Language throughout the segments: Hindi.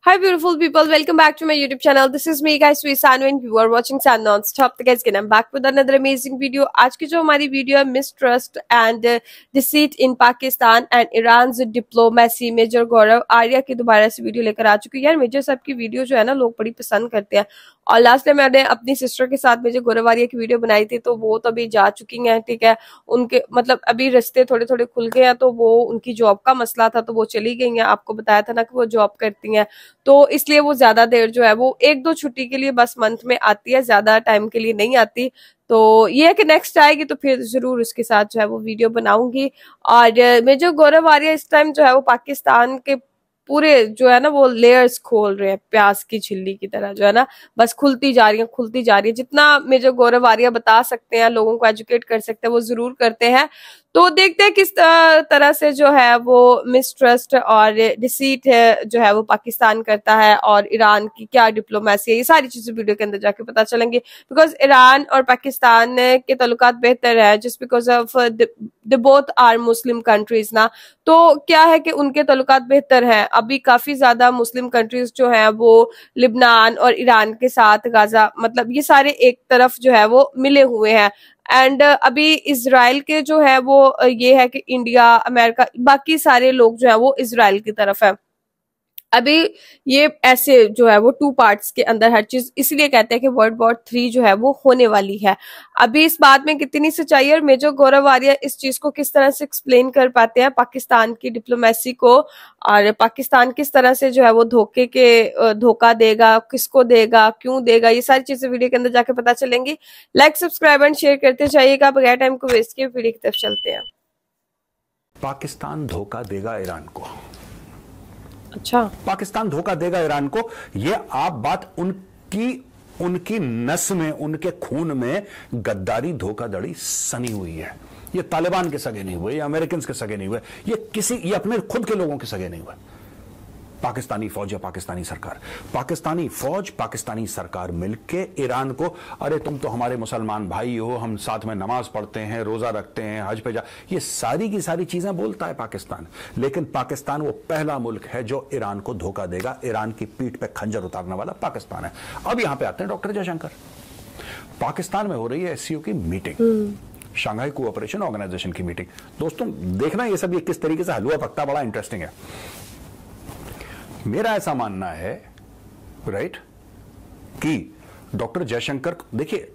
Hi beautiful people, welcome back to my YouTube channel. This is me guys, Sanu and you are watching San Non-Stop. तो guys, again I'm back with another amazing video. आज की जो हमारी वीडियो है mistrust and deceit in Pakistan and Iran diplomacy, major Gaurav Arya की दोबारा से वीडियो लेकर आ चुकी है। यार मेजर साहब की वीडियो जो है ना लोग बड़ी पसंद करते हैं और लास्ट टाइम मैंने अपनी सिस्टर के साथ मेजर गौरव आर्या की वीडियो बनाई थी तो वो तो अभी जा चुकी हैं, ठीक है। उनके मतलब अभी रिश्ते थोड़े थोड़े खुल गए हैं तो वो उनकी जॉब का मसला था तो वो चली गई हैं। आपको बताया था ना कि वो जॉब करती हैं तो इसलिए वो ज्यादा देर जो है वो एक दो छुट्टी के लिए बस मंथ में आती है, ज्यादा टाइम के लिए नहीं आती। तो ये है कि नेक्स्ट आएगी तो फिर जरूर उसके साथ जो है वो वीडियो बनाऊंगी। और मेजर गौरव आर्या इस टाइम जो है वो पाकिस्तान के पूरे जो है ना वो लेयर्स खोल रहे हैं, प्याज की छिल्ली की तरह जो है ना बस खुलती जा रही है खुलती जा रही है। जितना मेजर गौरव आर्या बता सकते हैं, लोगों को एजुकेट कर सकते हैं, वो जरूर करते हैं। तो देखते हैं किस तरह से जो है वो मिसट्रस्ट और डिसीट जो है वो पाकिस्तान करता है और ईरान की क्या डिप्लोमेसी है। ये सारी चीजें वीडियो के अंदर जाके पता चलेंगी। बिकॉज ईरान और पाकिस्तान के ताल्लुकात बेहतर है just because of the both are Muslim countries ना। तो क्या है कि उनके ताल्लुकात बेहतर है। अभी काफी ज्यादा मुस्लिम कंट्रीज जो है वो लिबनान और ईरान के साथ गाजा मतलब ये सारे एक तरफ जो है वो मिले हुए हैं। एंड अभी इजराइल के जो है वो ये है कि इंडिया अमेरिका बाकी सारे लोग जो है वो इजराइल की तरफ है। अभी ये ऐसे जो है वो टू पार्ट्स के अंदर हर चीज, इसलिए कहते हैं कि वर्ल्ड वॉर 3 जो है वो होने वाली है। अभी इस बात में कितनी सच्चाई है और मेजर गौरव आर्या इस चीज को किस तरह से एक्सप्लेन कर पाते हैं पाकिस्तान की डिप्लोमेसी को और पाकिस्तान किस तरह से जो है वो धोखा देगा, किसको देगा, क्यों देगा, ये सारी चीजें वीडियो के अंदर जाके पता चलेंगी। लाइक सब्सक्राइब एंड शेयर करते जाइएगा। बगैर टाइम को वेस्ट किए वीडियो की तरफ चलते हैं। पाकिस्तान धोखा देगा ईरान को। अच्छा, पाकिस्तान धोखा देगा ईरान को, यह आप बात उनकी नस में, उनके खून में गद्दारी धोखाधड़ी सनी हुई है। ये तालिबान के सगे नहीं हुए, ये अमेरिकन के सगे नहीं हुए, ये अपने खुद के लोगों के सगे नहीं हुए। पाकिस्तानी फौज या पाकिस्तानी फौज पाकिस्तानी सरकार मिलके ईरान को, अरे तुम तो हमारे मुसलमान भाई हो, हम साथ में नमाज पढ़ते हैं, रोजा रखते हैं, हज पे जा, ये सारी की सारी चीजें बोलता है पाकिस्तान। लेकिन पाकिस्तान वो पहला मुल्क है जो ईरान को धोखा देगा। ईरान की पीठ पे खंजर उतारने वाला पाकिस्तान है। अब यहां पे आते हैं डॉक्टर जयशंकर। पाकिस्तान में हो रही है एससीओ की मीटिंग, शंघाई कोऑपरेशन ऑर्गेनाइजेशन की मीटिंग। दोस्तों देखना ये सब ये किस तरीके से हलवा पकता, बड़ा इंटरेस्टिंग है। मेरा ऐसा मानना है राइट कि डॉक्टर जयशंकर, देखिए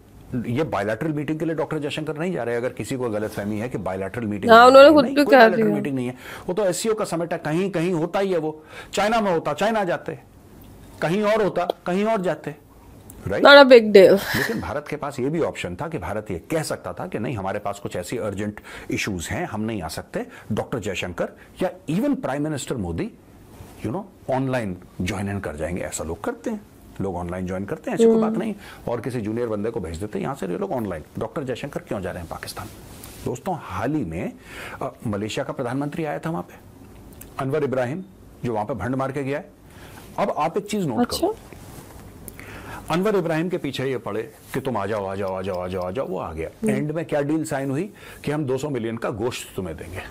ये बायलैटरल मीटिंग के लिए डॉक्टर जयशंकर नहीं जा रहे। अगर किसी को गलतफहमी है कि बायलैटरल मीटिंग, उन्होंने खुद भी कहा बायलैटरल मीटिंग नहीं है, वो तो एससीओ का समिट है, कहीं कहीं होता ही है। वो चाइना में होता चाइना जाते, कहीं और होता कहीं और जाते, right, not a big deal. लेकिन भारत के पास ये भी ऑप्शन था कि भारत ये कह सकता था कि नहीं, हमारे पास कुछ ऐसी अर्जेंट इश्यूज हैं, हम नहीं आ सकते। डॉक्टर जयशंकर या even prime minister Modi online join in कर जाएंगे। ऐसा लोग करते हैं, लोग ऑनलाइन ज्वाइन करते हैं, ऐसी कोई बात नहीं। और किसी जूनियर बंदे को भेज देते हैं यहां से, ये लोग ऑनलाइन। डॉक्टर जयशंकर क्यों जा रहे हैं पाकिस्तान? दोस्तों हाल ही में मलेशिया का प्रधानमंत्री आया था वहां पे, अनवर इब्राहिम, जो वहां पे भंड मार के गया है। अब आप एक चीज नोट करो, अनवर इब्राहिम के पीछे ये पड़े कि तुम आ जाओ आ जाओ आ जाओ आ जाओ आ जाओ, वो आ गया। एंड में क्या डील साइन हुई कि हम 200 मिलियन का गोश्त तुम्हें देंगे।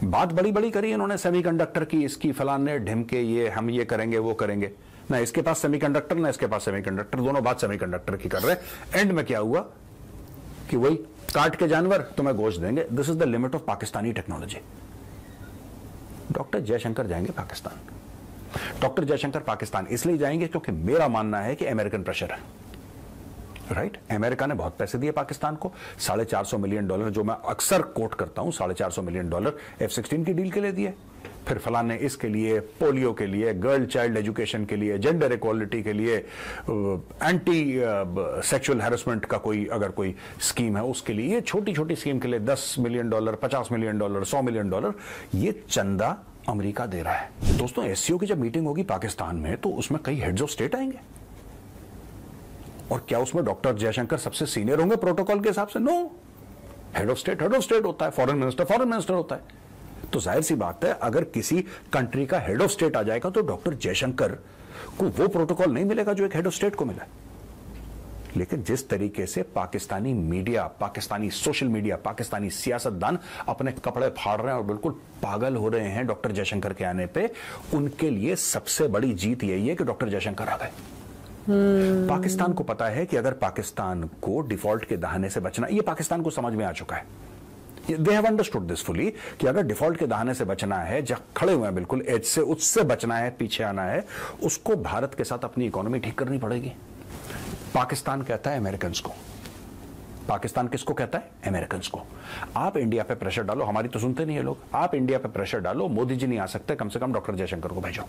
बात बड़ी बड़ी करी इन्होंने सेमीकंडक्टर की, इसकी फलाने ढिमके, ये हम ये करेंगे वो करेंगे। ना इसके पास सेमीकंडक्टर ना इसके पास सेमीकंडक्टर, दोनों बात सेमीकंडक्टर की कर रहे। एंड में क्या हुआ कि वही काट के जानवर तुम्हें गोश्त देंगे। This is the limit of Pakistani technology. Doctor Jaishankar जाएंगे पाकिस्तान। डॉक्टर जयशंकर पाकिस्तान इसलिए जाएंगे क्योंकि मेरा मानना है कि अमेरिकन प्रेशर है, राइट। अमेरिका ने बहुत पैसे दिए पाकिस्तान को, $450 मिलियन, जो मैं अक्सर कोट करता हूं, $450 मिलियन F-16 की डील के लिए दिए। फिर फलाने इसके लिए, पोलियो के लिए, गर्ल चाइल्ड एजुकेशन के लिए, जेंडर इक्वालिटी के लिए, एंटी सेक्सुअल हैरेसमेंट का अगर कोई स्कीम है उसके लिए, ये छोटी छोटी स्कीम के लिए $10 मिलियन, $50 मिलियन, $100 मिलियन, ये चंदा अमेरिका दे रहा है। दोस्तों एससीओ की जब मीटिंग होगी पाकिस्तान में तो उसमें कई हेड्स ऑफ स्टेट आएंगे। और क्या उसमें डॉक्टर जयशंकर सबसे सीनियर होंगे प्रोटोकॉल के हिसाब से? नो, हेड ऑफ स्टेट होता है, फॉरेन मिनिस्टर होता है। तो जाहिर सी बात है अगर किसी कंट्री का हेड ऑफ स्टेट आ जाएगा तो डॉक्टर जयशंकर को वो प्रोटोकॉल नहीं मिलेगा जो एक हेड ऑफ स्टेट को मिला। लेकिन जिस तरीके से Pakistani media, Pakistani social media, Pakistani सियासतदान अपने कपड़े फाड़ रहे हैं और बिल्कुल पागल हो रहे हैं डॉक्टर जयशंकर के आने पे, उनके लिए सबसे बड़ी जीत यही है कि डॉक्टर जयशंकर आ गए। पाकिस्तान को पता है कि अगर पाकिस्तान को डिफॉल्ट के दहाने से बचना, ये पाकिस्तान को समझ में आ चुका है, they have understood this fully, कि अगर डिफॉल्ट के दहाने से बचना है, जहां खड़े हुए हैं बिल्कुल एज से, उससे बचना है, पीछे आना है, उसको भारत के साथ अपनी इकोनॉमी ठीक करनी पड़ेगी। पाकिस्तान कहता है अमेरिकन को, पाकिस्तान किसको कहता है? अमेरिकन को। आप इंडिया पे प्रेशर डालो, हमारी तो सुनते नहीं है लोग, आप इंडिया पे प्रेशर डालो, मोदी जी नहीं आ सकते, कम से कम डॉक्टर जयशंकर को भेजो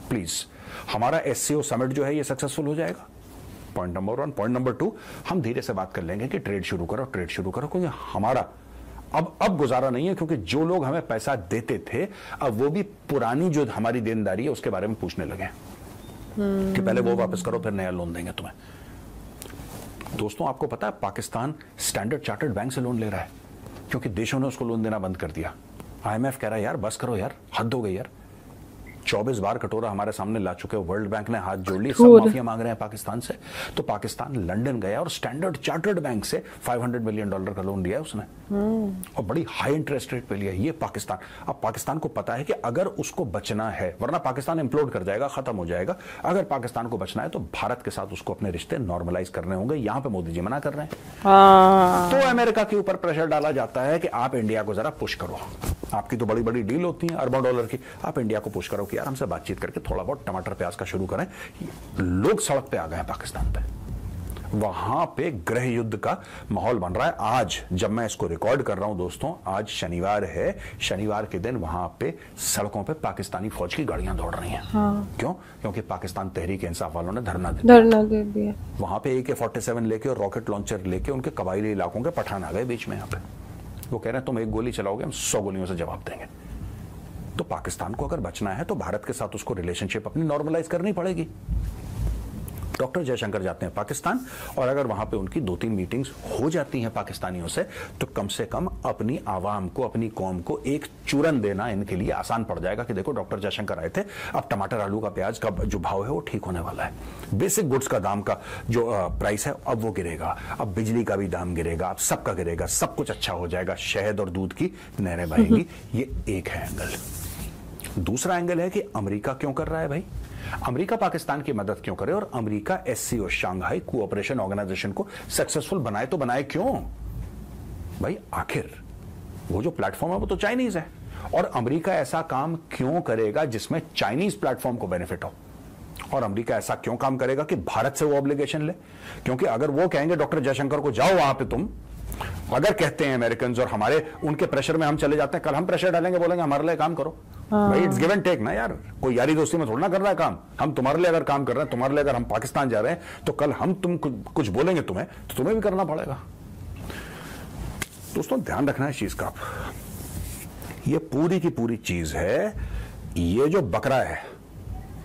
प्लीज। हमारा एससीओ समिट जो है ये सक्सेसफुल हो जाएगा, पॉइंट नंबर 1। पॉइंट नंबर 2, हम धीरे से बात कर लेंगे कि ट्रेड शुरू करो, ट्रेड शुरू करो, क्योंकि हमारा अब गुजारा नहीं है, क्योंकि जो लोग हमें पैसा देते थे अब वो भी पुरानी जो हमारी देनदारी है उसके बारे में पूछने लगे कि पहले वो वापस करो फिर नया लोन देंगे तुम्हें। दोस्तों आपको पता है पाकिस्तान स्टैंडर्ड चार्टर्ड बैंक से लोन ले रहा है, क्योंकि देशों ने उसको लोन देना बंद कर दिया। आईएमएफ कह रहा है यार बस करो यार, हद हो गई यार, 24 बार कटोरा हमारे सामने ला चुके हो, वर्ल्ड बैंक ने हाथ जोड़ ली, सब माफिया मांग रहे हैं पाकिस्तान से। तो पाकिस्तान लंदन गया और स्टैंडर्ड चार्टर्ड बैंक से $500 मिलियन का लोन लिया उसने, और बड़ी हाई इंटरेस्ट रेट पे लिया ये पाकिस्तान। अब पाकिस्तान को पता है कि अगर उसको बचना है, वरना पाकिस्तान इम्प्लोड कर जाएगा, खत्म हो जाएगा, अगर पाकिस्तान को बचना है तो भारत के साथ उसको अपने रिश्ते नॉर्मलाइज करने होंगे। यहां पे मोदी जी मना कर रहे हैं, तो अमेरिका के ऊपर प्रेशर डाला जाता है कि आप इंडिया को जरा पुश करो, आपकी तो बड़ी बड़ी डील होती है अरबों डॉलर की, आप इंडिया को पुश करो कि यार हमसे बातचीत करके थोड़ा बहुत टमाटर प्याज का शुरू करें। लोग सड़क पे आ गए हैं पाकिस्तान पे, वहां पे गृह युद्ध का माहौल बन रहा है। आज जब मैं इसको रिकॉर्ड कर रहा हूं दोस्तों, आज शनिवार है, शनिवार के दिन वहां पे सड़कों पे पाकिस्तानी फौज की गाड़ियां दौड़ रही हैं। क्यों? क्योंकि पाकिस्तान तहरीक इंसाफ वालों ने धरना दे दिया। वहां पे AK-47 लेके और रॉकेट लॉन्चर लेके उनके कबायली इलाकों के पठान आ गए बीच में। यहाँ पे वो कह रहे हैं तुम एक गोली चलाओगे हम 100 गोलियों से जवाब देंगे। तो पाकिस्तान को अगर बचना है तो भारत के साथ उसको रिलेशनशिप अपनी नॉर्मलाइज करनी पड़ेगी। डॉक्टर जयशंकर जाते हैं पाकिस्तान, और अगर वहां पे उनकी 2-3 मीटिंग्स हो जाती हैं पाकिस्तानियों से, तो कम से कम अपनी आवाम को, अपनी कौम को एक चूरन देना इनके लिए आसान पड़ जाएगा कि देखो डॉक्टर जयशंकर आए थे, अब टमाटर आलू का प्याज का जो भाव है वो ठीक होने वाला है, बेसिक गुड्स का दाम का जो प्राइस है अब वो गिरेगा, अब बिजली का भी दाम गिरेगा, अब सबका गिरेगा, सब कुछ अच्छा हो जाएगा, शहद और दूध की नहरें बहेंगी। ये एक है एंगल। दूसरा एंगल है कि अमेरिका क्यों कर रहा है भाई, अमेरिका पाकिस्तान की मदद क्यों करे, और America SCO Shanghai Cooperation Organisation को सक्सेसफुल बनाए तो बनाए क्यों भाई? आखिर वो जो प्लेटफॉर्म है वो तो चाइनीज है, और अमेरिका ऐसा काम क्यों करेगा जिसमें चाइनीज प्लेटफॉर्म को बेनिफिट हो, और अमेरिका ऐसा क्यों काम करेगा कि भारत से वो ऑब्लिगेशन ले? क्योंकि अगर वो कहेंगे डॉक्टर जयशंकर को जाओ वहां पे तुम, अगर कहते हैं अमेरिकन और हमारे उनके प्रेशर में हम चले जाते हैं, कल हम प्रेशर डालेंगे, बोलेंगे हमारे लिए काम करो। भाई इट्स गिव एंड टेक ना यार, कोई यारी दोस्ती में थोड़ा ना कर रहा है काम, हम तुम्हारे लिए अगर काम कर रहे हैं, तुम्हारे लिए अगर हम पाकिस्तान जा रहे हैं, तो कल हम तुम कुछ बोलेंगे तुम्हें तो तुम्हें भी करना पड़ेगा। दोस्तों ध्यान रखना है इस चीज का, ये पूरी की पूरी चीज है, ये जो बकरा है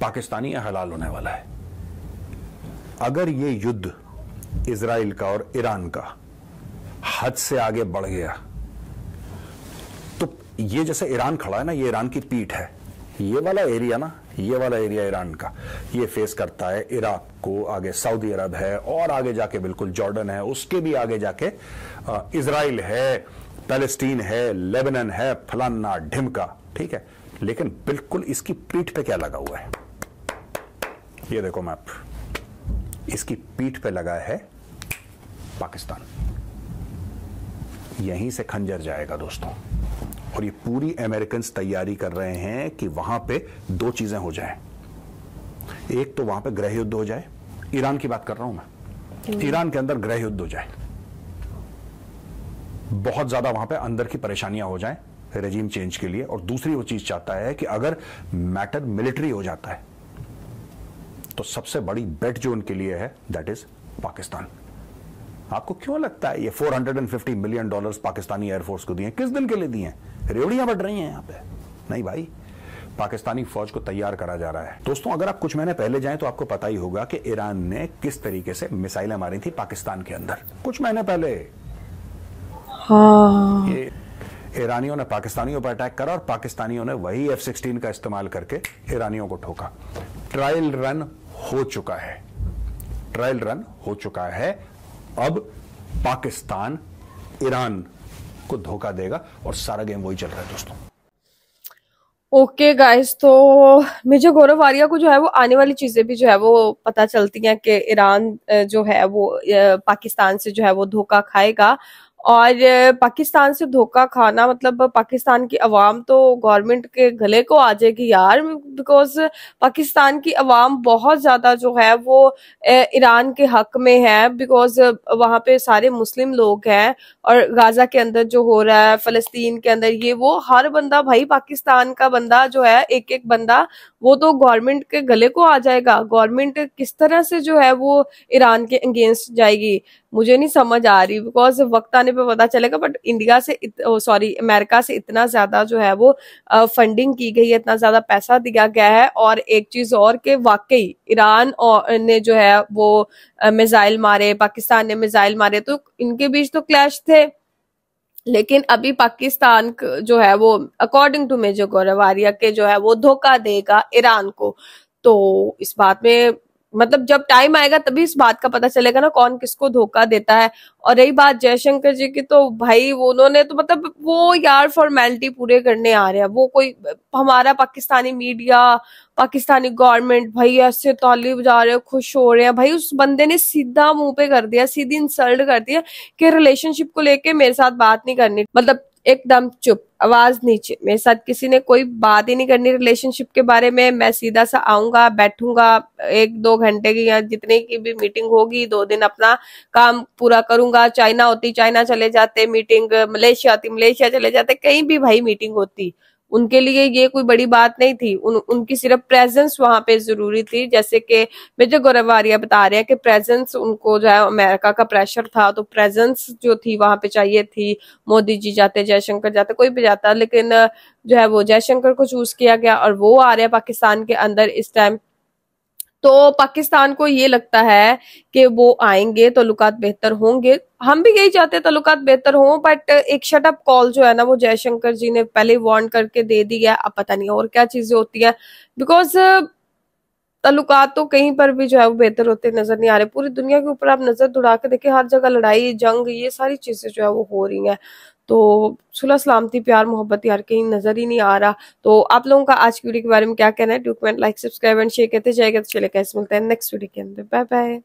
पाकिस्तानी या हलाल होने वाला है। अगर ये युद्ध इजराइल का और ईरान का हद से आगे बढ़ गया, तो ये जैसे ईरान खड़ा है ना, ये ईरान की पीठ है, ये वाला एरिया ना, ये वाला एरिया ईरान का, ये फेस करता है इराक को, आगे सऊदी अरब है, और आगे जाके बिल्कुल जॉर्डन है, उसके भी आगे जाके इजराइल है, पैलेस्टीन है, लेबनान है, फलाना ढिमका, ठीक है। लेकिन बिल्कुल इसकी पीठ पे क्या लगा हुआ है, ये देखो मैप, इसकी पीठ पे लगा है पाकिस्तान। यहीं से खंजर जाएगा दोस्तों, और ये पूरी अमेरिकन तैयारी कर रहे हैं कि वहां पे दो चीजें हो जाएं। एक तो वहां पे गृह युद्ध हो जाए, ईरान की बात कर रहा हूं मैं, ईरान के अंदर गृह युद्ध हो जाए, बहुत ज्यादा वहां पे अंदर की परेशानियां हो जाएं रेजिम चेंज के लिए। और दूसरी वो चीज चाहता है कि अगर मैटर मिलिट्री हो जाता है तो सबसे बड़ी बेट जो उनके लिए है दैट इज पाकिस्तान। आपको क्यों लगता है ये $450 मिलियन पाकिस्तानी एयरफोर्स को दिए? किस दिन के लिए दिए? रेवड़ियां बढ़ रही हैं यहां पे? नहीं भाई, पाकिस्तानी फौज को तैयार करा जा रहा है। दोस्तों अगर आप कुछ महीने पहले जाएं तो आपको पता ही होगा कि ईरान ने किस तरीके से मिसाइलें मारी थी पाकिस्तान के अंदर कुछ महीने पहले। ये ईरानियों ने पाकिस्तानियों पर अटैक करा और पाकिस्तानियों ने वही F-16 का इस्तेमाल करके ईरानियों को ठोका। ट्रायल रन हो चुका है, ट्रायल रन हो चुका है। अब पाकिस्तान ईरान को धोखा देगा और सारा गेम वही चल रहा है दोस्तों। ओके गाइस, तो मेजर गौरव आर्या को जो है वो आने वाली चीजें भी जो है वो पता चलती हैं कि ईरान जो है वो पाकिस्तान से जो है वो धोखा खाएगा। और पाकिस्तान से धोखा खाना मतलब पाकिस्तान की अवाम तो गवर्नमेंट के गले को आ जाएगी यार, बिकॉज पाकिस्तान की अवाम बहुत ज्यादा जो है वो ईरान के हक में है, बिकॉज वहां पे सारे मुस्लिम लोग हैं और गाजा के अंदर जो हो रहा है, फलस्तीन के अंदर ये वो, हर बंदा भाई पाकिस्तान का बंदा जो है, एक एक बंदा वो तो गवर्नमेंट के गले को आ जाएगा। गवर्नमेंट किस तरह से जो है वो ईरान के अगेंस्ट जाएगी मुझे नहीं समझ आ रही, बिकॉज वक्त आने पे पता चलेगा। बट इंडिया से सॉरी अमेरिका से इतना ज्यादा जो है वो फंडिंग की गई है, इतना ज्यादा पैसा दिया गया है। और एक चीज और के वाकई ईरान ने जो है वो मिसाइल मारे, पाकिस्तान ने मिसाइल मारे, तो इनके बीच तो क्लैश थे। लेकिन अभी पाकिस्तान जो है वो according to major Gaurav Arya के जो है वो धोखा देगा ईरान को। तो इस बात में मतलब जब टाइम आएगा तभी इस बात का पता चलेगा ना कौन किसको धोखा देता है। और रही बात जयशंकर जी की, तो भाई वो उन्होंने तो मतलब वो यार फॉर्मेलिटी पूरे करने आ रहे हैं। वो कोई हमारा पाकिस्तानी मीडिया, पाकिस्तानी गवर्नमेंट भाई ऐसे ताली बजा रहे हैं, खुश हो रहे हैं। भाई उस बंदे ने सीधा मुंह पे कर दिया, सीधी इंसल्ट कर दिया कि रिलेशनशिप को लेके मेरे साथ बात नहीं करनी, मतलब एकदम चुप, आवाज नीचे, मेरे साथ किसी ने कोई बात ही नहीं करनी रिलेशनशिप के बारे में। मैं सीधा सा आऊंगा, बैठूंगा, 1-2 घंटे की या जितने की भी मीटिंग होगी, 2 दिन अपना काम पूरा करूंगा। चाइना होती चाइना चले जाते मीटिंग, मलेशिया होती मलेशिया चले जाते, कहीं भी भाई मीटिंग होती। उनके लिए ये कोई बड़ी बात नहीं थी, उनकी सिर्फ प्रेजेंस वहां पे जरूरी थी। जैसे कि मेजर गौरव आर्या बता रहे हैं कि प्रेजेंस उनको जो है अमेरिका का प्रेशर था, तो प्रेजेंस जो थी वहां पे चाहिए थी। मोदी जी जाते, जयशंकर जाते, कोई भी जाता, लेकिन जो है वो जयशंकर को चूज किया गया और वो आ रहे हैं पाकिस्तान के अंदर इस टाइम। तो पाकिस्तान को ये लगता है कि वो आएंगे तो ताल्लुकात बेहतर होंगे। हम भी यही चाहते हैं ताल्लुकात बेहतर हों, बट एक शट अप कॉल जो है ना वो जयशंकर जी ने पहले वार्न करके दे दी है। अब पता नहीं और क्या चीजें होती है, बिकॉज ताल्लुकात तो कहीं पर भी जो है वो बेहतर होते नजर नहीं आ रहे। पूरी दुनिया के ऊपर आप नजर दौड़ा के देखिए, हर जगह लड़ाई जंग ये सारी चीजें जो है वो हो रही हैं। तो सुलह सलामती प्यार मोहब्बत यार कहीं नजर ही नहीं आ रहा। तो आप लोगों का आज की वीडियो के बारे में क्या कहना है? Do comment, like, subscribe and share करते जाएगा। तो चले कैसे मिलते हैं नेक्स्ट वीडियो के अंदर। Bye bye.